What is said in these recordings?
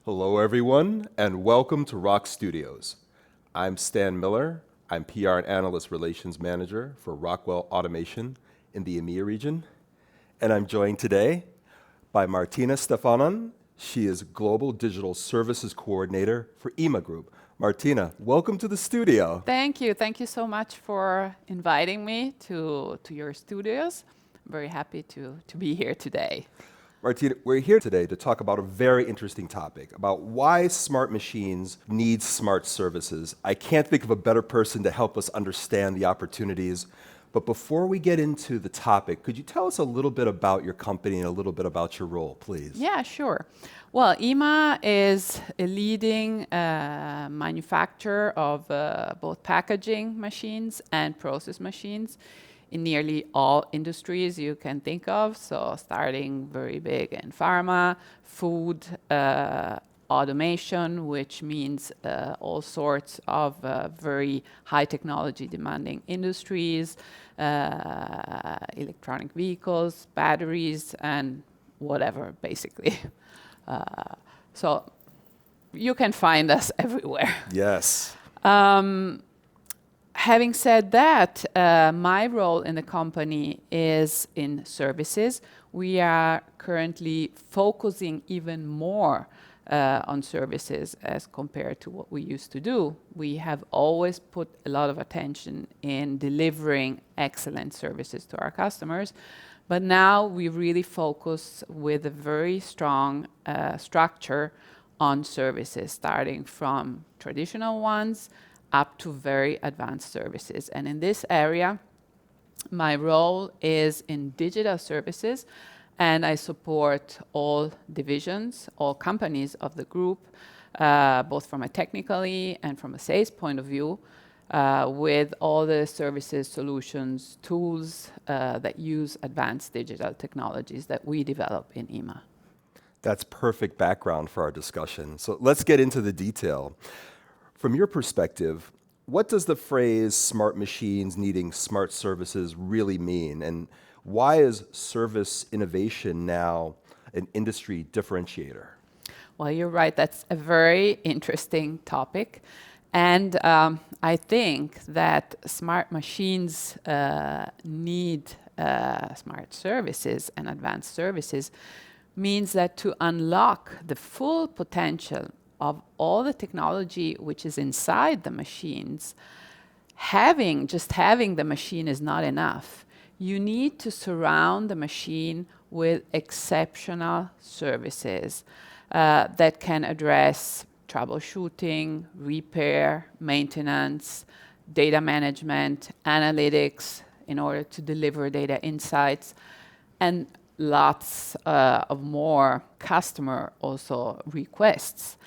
Hello, everyone, and welcome to ROKStudios. I'm Stan Miller. I'm PR and Analyst Relations Manager for Rockwell Automation in the EMEA region. And I'm joined today by Martina Stefanon. She is Global Digital Services Coordinator for IMA Group. Martina, welcome to the studio. Thank you. Thank you so much for inviting me to your studios. I'm very happy to be here today. Martina, we're here today to talk about a very interesting topic, about why smart machines need smart services. I can't think of a better person to help us understand the opportunities. But before we get into the topic, could you tell us a little bit about your company and a little bit about your role, please? Yeah, sure. Well, IMA is a leading manufacturer of both packaging machines and process machines in nearly all industries you can think of. So starting very big in pharma, food, automation, which means all sorts of very high technology demanding industries, electronic vehicles, batteries, and whatever, basically. So you can find us everywhere. Yes. Having said that, my role in the company is in services. We are currently focusing even more on services as compared to what we used to do. We have always put a lot of attention in delivering excellent services to our customers, but now we really focus with a very strong structure on services, starting from traditional ones up to very advanced services. And in this area, my role is in digital services, and I support all divisions, all companies of the group, both from a technically and from a sales point of view, with all the services, solutions, tools that use advanced digital technologies that we develop in IMA. That's perfect background for our discussion. So let's get into the detail. From your perspective, what does the phrase smart machines needing smart services really mean? And why is service innovation now an industry differentiator? Well, you're right. That's a very interesting topic. And I think that smart machines need smart services and advanced services means that to unlock the full potential of all the technology which is inside the machines, just having the machine is not enough. You need to surround the machine with exceptional services that can address troubleshooting, repair, maintenance, data management, analytics in order to deliver data insights, and lots of more customer also requests.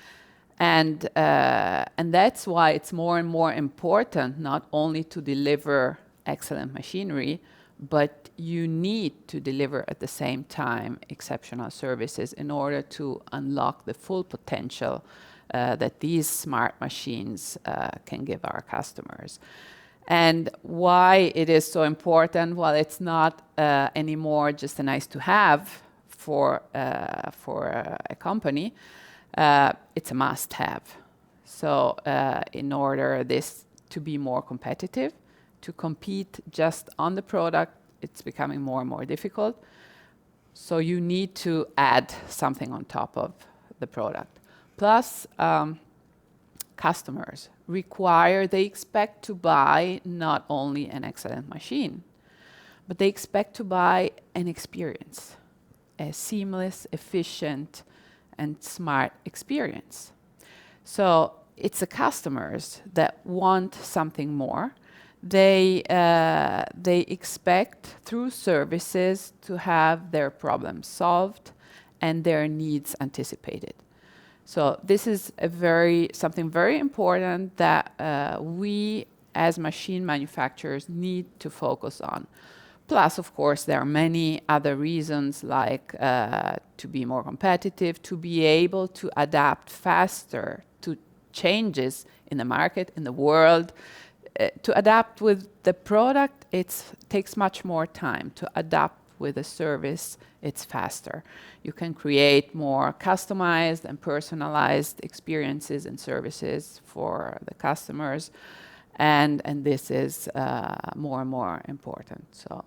And that's why it's more and more important not only to deliver excellent machinery, but you need to deliver at the same time exceptional services in order to unlock the full potential that these smart machines can give our customers. And why it is so important? Well, it's not anymore just a nice to have for a company. It's a must-have. So in order this to be more competitive, to compete just on the product, it's becoming more and more difficult. So you need to add something on top of the product. Plus, customers they expect to buy not only an excellent machine, but they expect to buy an experience, a seamless, efficient, and smart experience. So it's the customers that want something more. They expect through services to have their problems solved and their needs anticipated. So this is something very important that we as machine manufacturers need to focus on. Plus, of course, there are many other reasons like to be more competitive, to be able to adapt faster to changes in the market, in the world. To adapt with the product, it takes much more time. To adapt with a service, it's faster. You can create more customized and personalized experiences and services for the customers, and this is more and more important. So,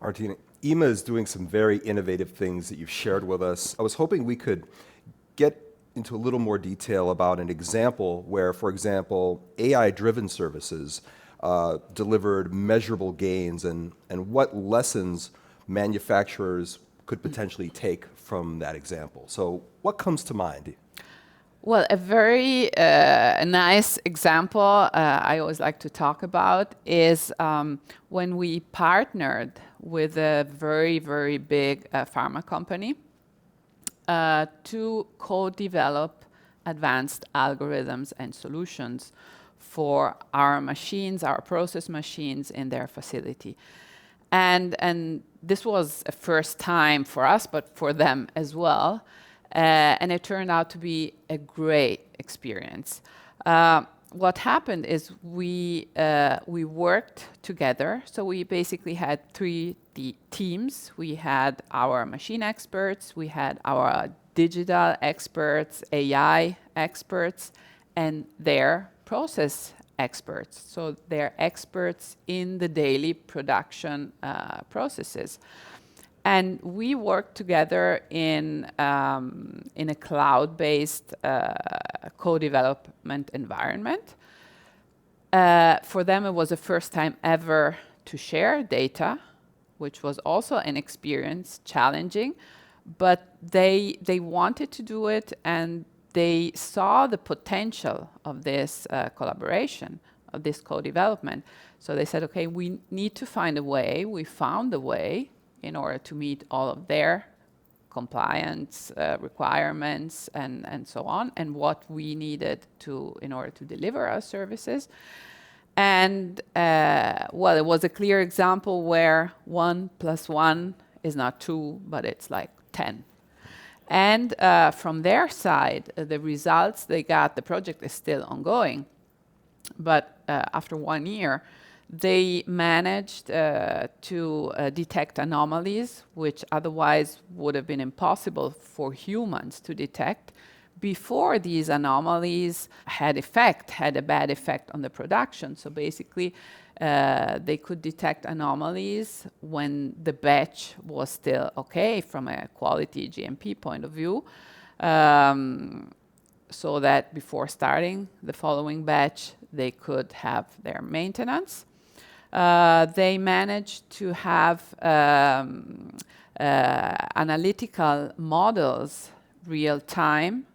Martina, IMA is doing some very innovative things that you've shared with us. I was hoping we could get into a little more detail about an example where, for example, AI-driven services delivered measurable gains, and what lessons manufacturers could potentially take from that example. So what comes to mind? well, a very nice example I always like to talk about is when we partnered with a very, very big pharma company to co-develop advanced algorithms and solutions for our machines, our process machines in their facility. And this was a first time for us, but for them as well. And it turned out to be a great experience. What happened is we worked together. So we basically had three teams. We had our machine experts, we had our digital experts, AI experts, and their process experts. So they're experts in the daily production processes. And we worked together in a cloud-based co-development environment. For them, it was the first time ever to share data, which was also an experience, challenging, but they wanted to do it, and they saw the potential of this collaboration, of this co-development. So they said, okay, we need to find a way. We found a way in order to meet all of their compliance requirements and so on, and what we needed in order to deliver our services. And well, it was a clear example where 1 + 1 is not 2, but it's like 10. And from their side, the results they got, the project is still ongoing, but after 1 year, they managed to detect anomalies which otherwise would have been impossible for humans to detect before these anomalies had a bad effect on the production. So basically, they could detect anomalies when the batch was still okay from a quality GMP point of view, so that before starting the following batch, they could have their maintenance. They managed to have analytical models real time,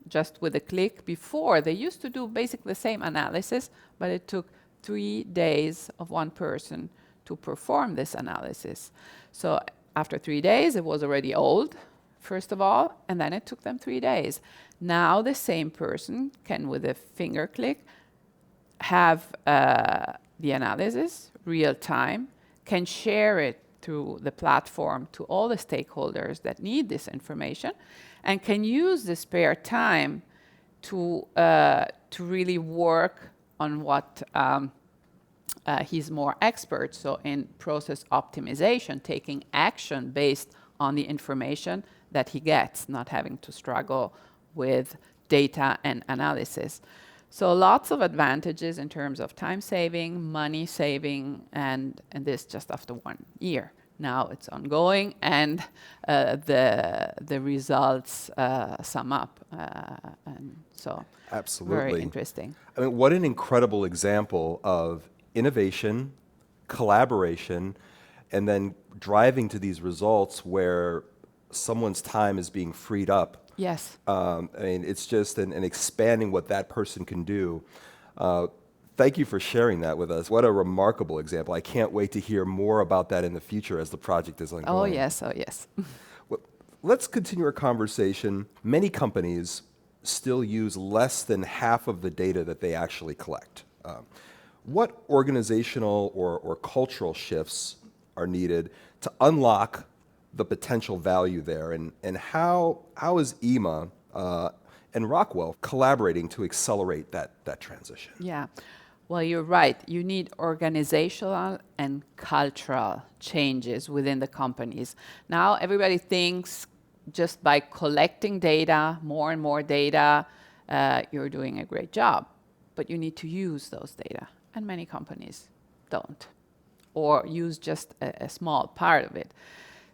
just with a click. Before, they used to do basically the same analysis, but it took 3 days of one person to perform this analysis. So after 3 days, it was already old, first of all, and then it took them 3 days. Now the same person can, with a finger click, have the analysis real time, can share it through the platform to all the stakeholders that need this information, and can use the spare time to really work on what he's more expert, so in process optimization, taking action based on the information that he gets, not having to struggle with data and analysis. So lots of advantages in terms of time saving, money saving, and this just after 1 year. Now it's ongoing, and the results sum up, and so Absolutely. very interesting. I mean, what an incredible example of innovation, collaboration, and then driving to these results where someone's time is being freed up. Yes. I mean, it's just an expanding what that person can do. Thank you for sharing that with us. What a remarkable example. I can't wait to hear more about that in the future as the project is ongoing. Oh, yes. Oh, yes. Well, let's continue our conversation. Many companies still use less than half of the data that they actually collect. What organizational or cultural shifts are needed to unlock the potential value there, and how is IMA and Rockwell collaborating to accelerate that transition? Yeah. Well, you're right. You need organizational and cultural changes within the companies. Now, everybody thinks just by collecting data, more and more data, you're doing a great job. But you need to use those data. And many companies don't, or use just a small part of it.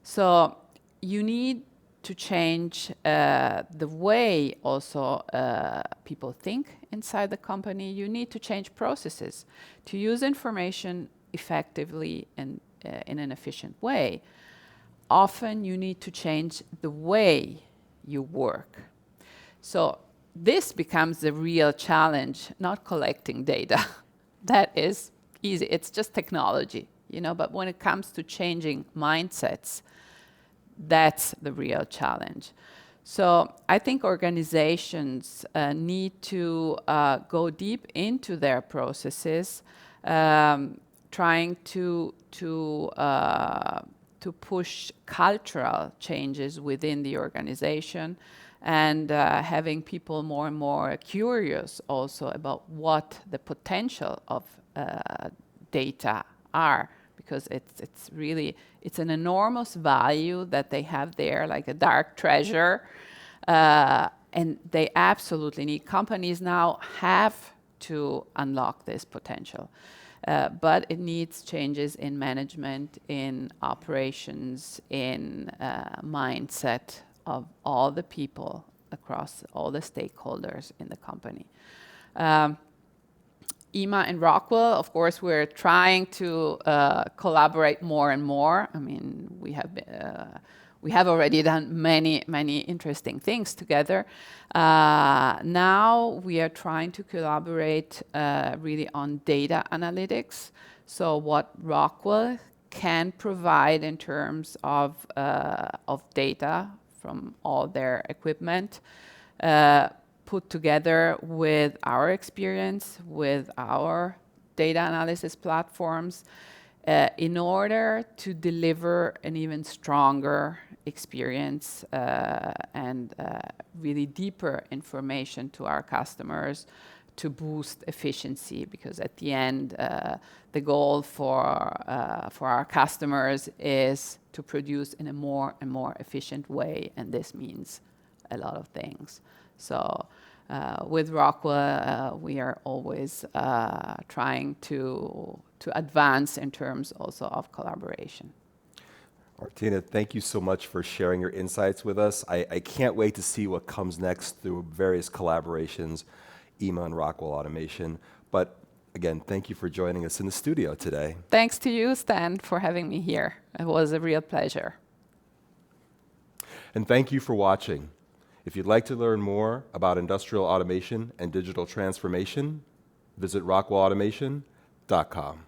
So you need to change the way also people think inside the company. You need to change processes to use information effectively and in an efficient way. Often you need to change the way you work. So this becomes the real challenge, not collecting data. That is easy. It's just technology, but when it comes to changing mindsets, that's the real challenge. So I think organizations need to go deep into their processes, trying to push cultural changes within the organization, and having people more and more curious also about what the potential of data are, because it's an enormous value that they have there, like a dark treasure, and they absolutely need. Companies now have to unlock this potential. But it needs changes in management, in operations, in mindset of all the people across all the stakeholders in the company. IMA and Rockwell, of course, we're trying to collaborate more and more. I mean, we have already done many interesting things together. Now we are trying to collaborate really on data analytics. So what Rockwell can provide in terms of data from all their equipment, put together with our experience, with our data analysis platforms, in order to deliver an even stronger experience and really deeper information to our customers to boost efficiency. Because at the end, the goal for our customers is to produce in a more and more efficient way, and this means a lot of things. So with Rockwell, we are always trying to advance in terms also of collaboration. Martina, thank you so much for sharing your insights with us. I can't wait to see what comes next through various collaborations, IMA and Rockwell Automation. But again, thank you for joining us in the studio today. Thanks to you, Stan, for having me here. It was a real pleasure. And thank you for watching. If you'd like to learn more about industrial automation and digital transformation, visit rockwellautomation.com.